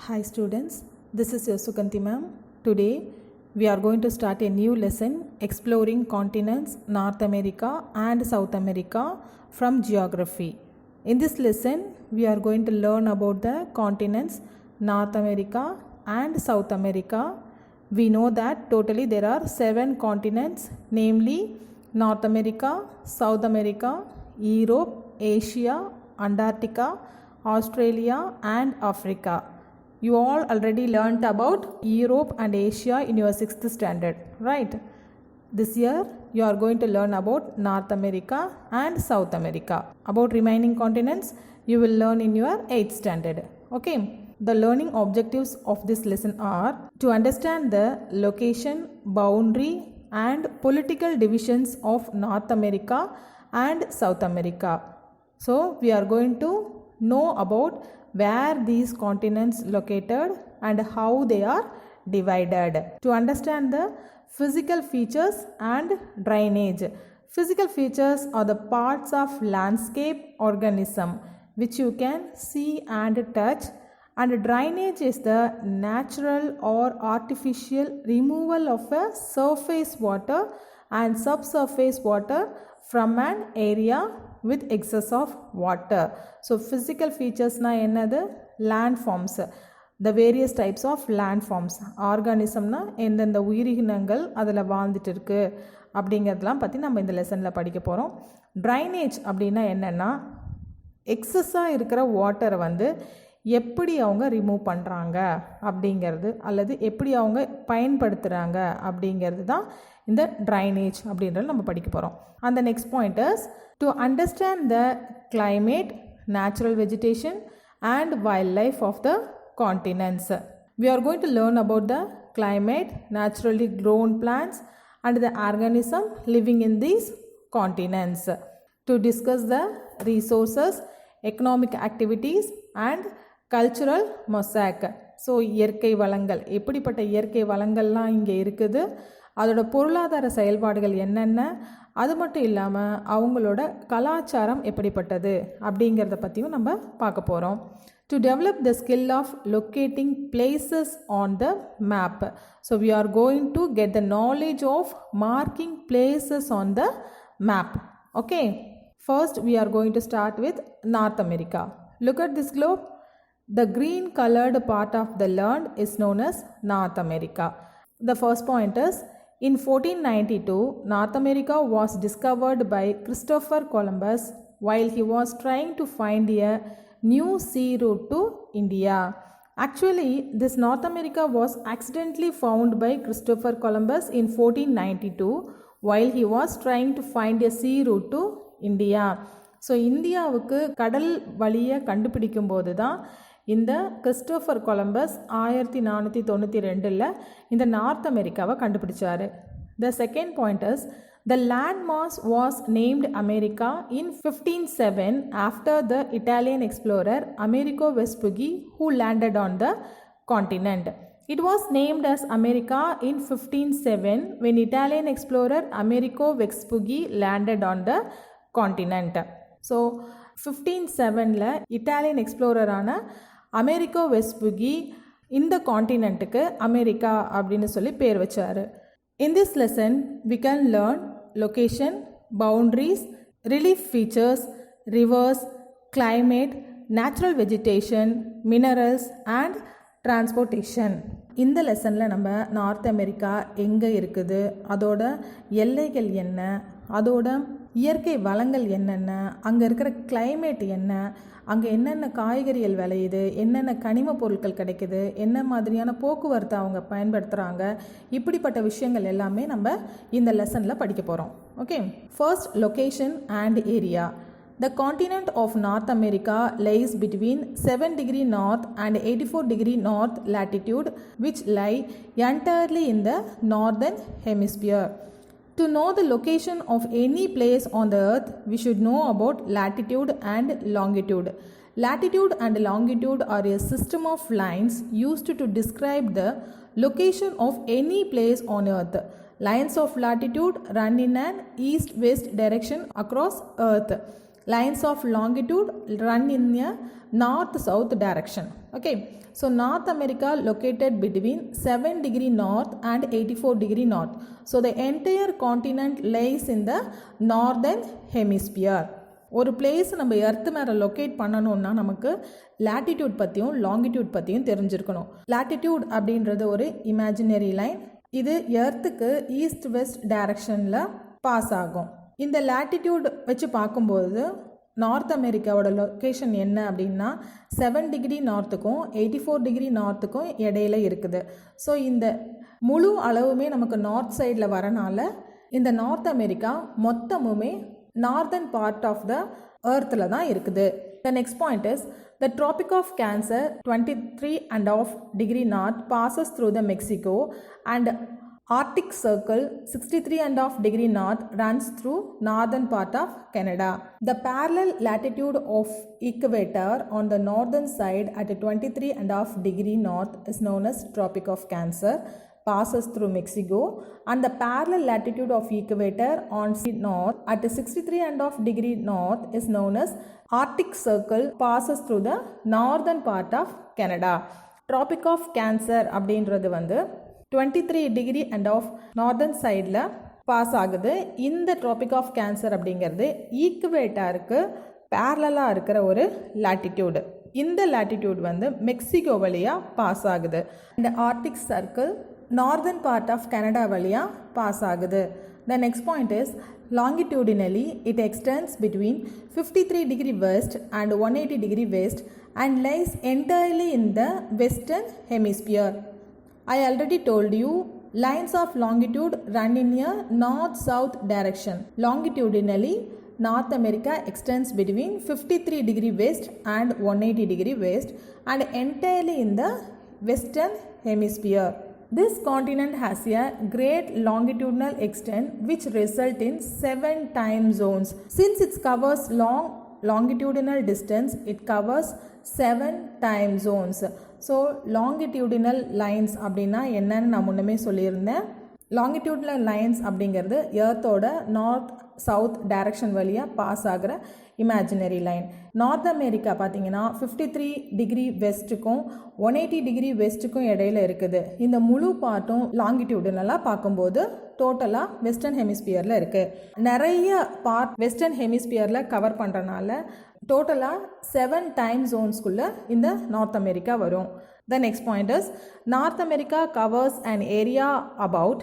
Hi students, this is your Sukanti ma'am. Today we are going to start a new lesson exploring continents North America and South America from geography. In this lesson we are going to learn about the continents North America and South America. We know that totally there are 7 continents, namely North America, South America, Europe, Asia, Antarctica, Australia and Africa. You all already learnt about Europe and Asia in your 6th standard, right? This year you are going to learn about North America and South America. About remaining continents you will learn in your 8th standard. Okay. The learning objectives of this lesson are to understand the location, boundary and political divisions of North America and South America. So we are going to know about where these continents located and how they are divided. To understand the physical features and drainage. Physical features are the parts of landscape organism which you can see and touch, and drainage is the natural or artificial removal of a surface water and subsurface water from an area with excess of water. So physical features na enadhu landforms, the various types of landforms. Organism na endenda உயிரினங்கள் அதில் வாழ்ந்துட்டு இருக்கு அப்படிங்கிறதெல்லாம் பற்றி நம்ம இந்த லெசனில் படிக்க போகிறோம். ட்ரைனேஜ் அப்படின்னா என்னென்னா எக்ஸஸாக இருக்கிற வாட்டரை வந்து எப்படி அவங்க ரிமூவ் பண்ணுறாங்க அப்படிங்கிறது அல்லது எப்படி அவங்க பயன்படுத்துகிறாங்க அப்படிங்கிறது தான் இந்த ட்ரைனேஜ் அப்படின்றது நம்ம படிக்க போகிறோம். அந்த next point is to understand the climate, natural vegetation and wildlife of the continents. We are going to learn about the climate, naturally grown plants and the organism living in these continents. To discuss the resources, economic activities and cultural mosaic. So இயற்கை வளங்கள், எப்படிப்பட்ட இயற்கை வளங்கள்லாம் இங்கே இருக்குது, அதோட பொருளாதார செயல்பாடுகள் என்னென்ன, அது மட்டும் இல்லாமல் அவங்களோட கலாச்சாரம் எப்படிப்பட்டது அப்படிங்கிறத பற்றியும் நம்ம பார்க்க போகிறோம். To develop the skill of locating places on the map. So we are going to get the knowledge of marking places on the map. Okay. First we are going to start with North America. Look at this globe. The green colored part of the land is known as North America. The first point is, in 1492, North America was discovered by Christopher Columbus while he was trying to find a new sea route to India. Actually, this North America was accidentally found by Christopher Columbus in 1492 while he was trying to find a sea route to India. So இந்தியாவுக்கு கடல் வழியை கண்டுபிடிக்கும் போது தான் இந்த Christopher Columbus 1492 இந்த north அமெரிக்காவை கண்டுபிடிச்சார். The second point is, the land mass was named America in 1507 after the Italian explorer Amerigo Vespucci who landed on the continent. It was named as America in 1507 when Italian explorer Amerigo Vespucci landed on the continent. So 1507 Italian எக்ஸ்ப்ளோரரான Amerigo Vespucci இந்த காண்டினென்ட்டுக்கு America அப்படின்னு சொல்லி பேர் வச்சார். In this lesson we can learn location, boundaries, relief features, rivers, climate, natural vegetation, minerals and transportation. இந்த லெசனில் நம்ம நார்த் அமெரிக்கா எங்கே இருக்குது, அதோட எல்லைகள் என்ன, அதோட இயற்கை வளங்கள் என்னென்ன, அங்கே இருக்கிற கிளைமேட் என்ன, அங்கே என்னென்ன காய்கறிகள் விளையுது, என்னென்ன கனிம பொருட்கள் கிடைக்குது, என்ன மாதிரியான போக்குவரத்தை அவங்க பயன்படுத்துகிறாங்க, இப்படிப்பட்ட விஷயங்கள் எல்லாமே நம்ம இந்த லெசனில் படிக்க போகிறோம். Okay. First, location and area. The continent of North America lies between 7 degree north and 84 degree north latitude, which lie entirely in the northern hemisphere. To know the location of any place on the earth, we should know about latitude and longitude. Latitude and longitude are a system of lines used to describe the location of any place on earth. Lines of latitude run in an east-west direction across earth. lines of longitude run in a north-south direction. Okay, so North America located between 7 degree north and 84 degree north. So the entire continent lays in the northern hemisphere. ஒரு place நம்ம earth மேலே locate பண்ணணும்னா நமக்கு latitude பற்றியும் longitude பற்றியும் தெரிஞ்சிருக்கணும். Latitude அப்படின்றது ஒரு இமேஜினரி லைன். இது எர்த்துக்கு ஈஸ்ட் வெஸ்ட் டைரக்ஷனில் பாஸ் ஆகும். இந்த லாட்டிடியூட் வச்சு பார்க்கும்போது நார்த் அமெரிக்காவோட லொக்கேஷன் என்ன அப்படின்னா 7 டிகிரி நார்த்துக்கும் 84 டிகிரி நார்த்துக்கும் இடையில இருக்குது. ஸோ இந்த முழு அளவுமே நமக்கு நார்த் சைடில் வரனால இந்த நார்த் அமெரிக்கா மொத்தமுமே நார்தன் பார்ட் ஆஃப் த எர்த்தில் தான் இருக்குது. The next point is the Tropic of Cancer 23.5 degree north passes through the Mexico and Arctic Circle 63.5 degree north runs through northern part of Canada. The parallel latitude of equator on the northern side at 23.5 degree north is known as Tropic of Cancer passes through Mexico, and the parallel latitude of equator on north at 63.5 degree north is known as Arctic Circle passes through the northern part of Canada. Tropic of Cancer அப்படின்றது வந்து 23 degree and of northern sideல pass ஆகுது. இந்த Tropic of Cancer அப்படிங்கிறது ஈக்குவேட்டருக்கு பேரலாக இருக்கிற ஒரு latitude. இந்த லாட்டிடியூட் வந்து மெக்சிகோ வழியாக பாஸ் ஆகுது. இந்த Arctic circle northern part of Canada வழியாக பாஸ் ஆகுது. The next point is longitudinally it extends between 53 degree west and 180 degree west and lies entirely in the western hemisphere. I already told you lines of longitude run in a north-south direction. Longitudinally North America extends between 53 degree west and 180 degree west and entirely in the western hemisphere. This continent has a great longitudinal extent which result in 7 time zones. Since it covers longitudinal distance, it covers 7 time zones. So longitudinal lines அப்படின்னா என்னன்னு நான் முன்னமே சொல்லியிருந்தேன். longitudinal lines அப்படிங்கிறது எர்த்தோட north south direction வழியாக pass ஆகிற imaginary line. North America பார்த்தீங்கன்னா 53 degree வெஸ்ட்டுக்கும் 180 degree வெஸ்ட்டுக்கும் இடையில இருக்குது. இந்த முழு பார்ட்டும் லாங்கிடியூடினலாக பார்க்கும்போது டோட்டலாக வெஸ்டர்ன் ஹெமிஸ்பியரில் இருக்குது. நிறைய பார்ட் வெஸ்டர்ன் ஹெமிஸ்பியரில் கவர் பண்ணுறனால டோட்டலாக 7 டைம் ஜோன்ஸ்குள்ளே இந்த நார்த் அமெரிக்கா வரும். The next point is North America covers an area about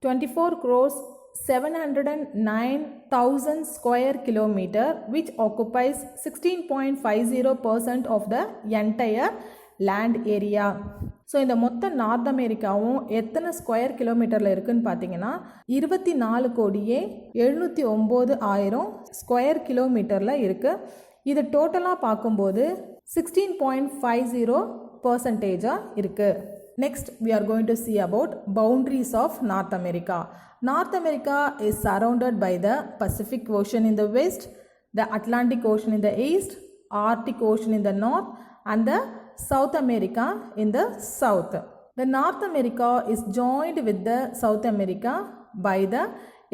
24,709,000 square kilometer which occupies 16.50% of the entire land area. So இந்த மொத்த நார்த் அமெரிக்காவும் எத்தனை ஸ்கொயர் கிலோமீட்டரில் இருக்குதுன்னு பார்த்தீங்கன்னா 24,709,000 ஸ்கொயர் கிலோமீட்டரில் இருக்குது. இது டோட்டலாக பார்க்கும்போது 16.50% இருக்குது. Next we are going to see about boundaries of North America. North America is surrounded by the Pacific Ocean in the west, the Atlantic Ocean in the east, Arctic Ocean in the north and the South America in the south. The North America is joined with the South America by the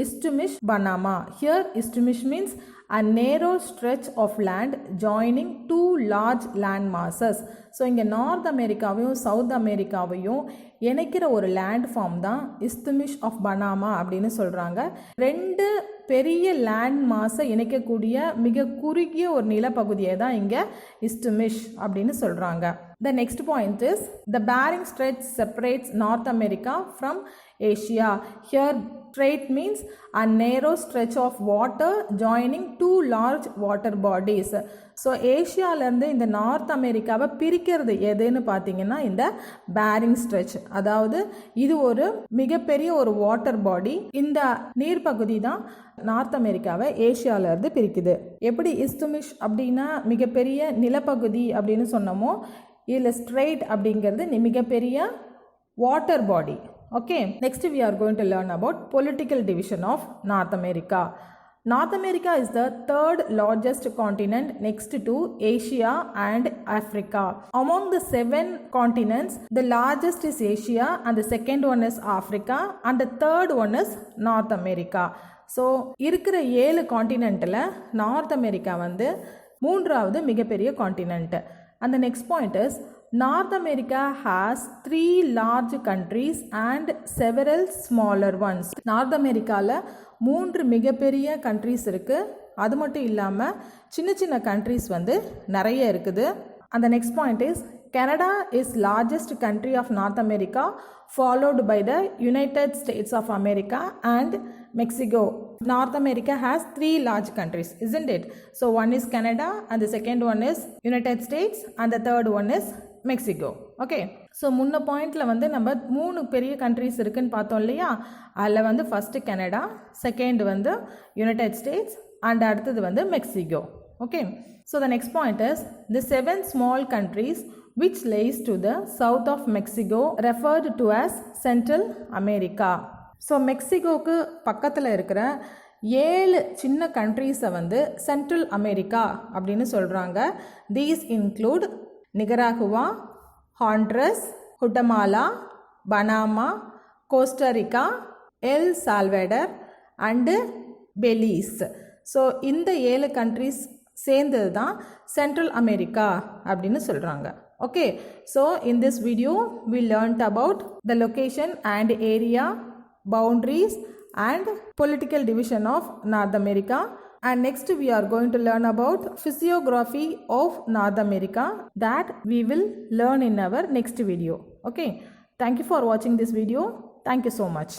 Isthmus Panama. Here Isthmus means a narrow stretch of land joining two large land masses. So இங்கே north அமெரிக்காவையும் south அமெரிக்காவையும் இணைக்கிற ஒரு land form தான் இஸ்துமிஷ் of Panama அப்படின்னு சொல்கிறாங்க. 2 பெரிய land மாஸை இணைக்கக்கூடிய மிக குறுகிய ஒரு நிலப்பகுதியை தான் இங்கே இஸ்துமிஷ் அப்படின்னு சொல்கிறாங்க. The next point is the Bering Strait separates North America from Asia. Here strait means a narrow stretch of water joining two large water bodies. So ஏஷியாவிலேருந்து இந்த நார்த் அமெரிக்காவை பிரிக்கிறது எதுன்னு பார்த்தீங்கன்னா இந்த பேரிங் ஸ்ட்ரெச். அதாவது இது ஒரு மிகப்பெரிய ஒரு வாட்டர் பாடி. இந்த நீர்ப்பகுதி தான் நார்த் அமெரிக்காவை ஏஷியாவிலேருந்து பிரிக்குது. எப்படி இஸ்துமிஷ் அப்படின்னா மிகப்பெரிய நிலப்பகுதி அப்படின்னு சொன்னோமோ, இதில் ஸ்ட்ரெயிட் அப்படிங்கிறது மிகப்பெரிய water body. Okay, next we are going to learn about political division of North America. North America is the 3rd largest continent next to Asia and Africa. Among the 7 continents, the largest is Asia and the second one is Africa and the third one is North America. So இருக்கிற 7 காண்டினென்ட்டில் north America வந்து 3வது மிகப்பெரிய continent. And the next point is North America has 3 large countries and several smaller ones. North அமெரிக்காவில் 3 மிகப்பெரிய countries இருக்குது. அது மட்டும் இல்லாமல் சின்ன சின்ன கண்ட்ரீஸ் வந்து நிறைய இருக்குது. And the next point is Canada is largest country of North America, followed by the United States of America and Mexico. North America has 3 large countries, isn't it? So one is Canada and the second one is United States and the third one is Mexico. Okay. So முன்ன பாயிண்ட்ல வந்து நம்ம 3 பெரிய countries இருக்குன்னு பார்த்தோம் இல்லையா? அதில் வந்து first Canada, second வந்து United States and அடுத்தது வந்து Mexico. Okay. So the next point is the 7 small countries which lays to the south of Mexico referred to as Central America. So மெக்சிகோவுக்கு பக்கத்தில் இருக்கிற 7 சின்ன கண்ட்ரீஸை வந்து சென்ட்ரல் அமெரிக்கா அப்படின்னு சொல்கிறாங்க. These include Nicaragua, Honduras, Guatemala, Panama, Costa Rica, El Salvador and Belize. So இந்த 7 countries சேர்ந்தது தான் சென்ட்ரல் அமெரிக்கா அப்படின்னு சொல்கிறாங்க. Okay, so in this video we learnt about the location and area, boundaries and political division of North America, and next we are going to learn about physiography of North America that we will learn in our next video. Okay, thank you for watching this video. Thank you so much.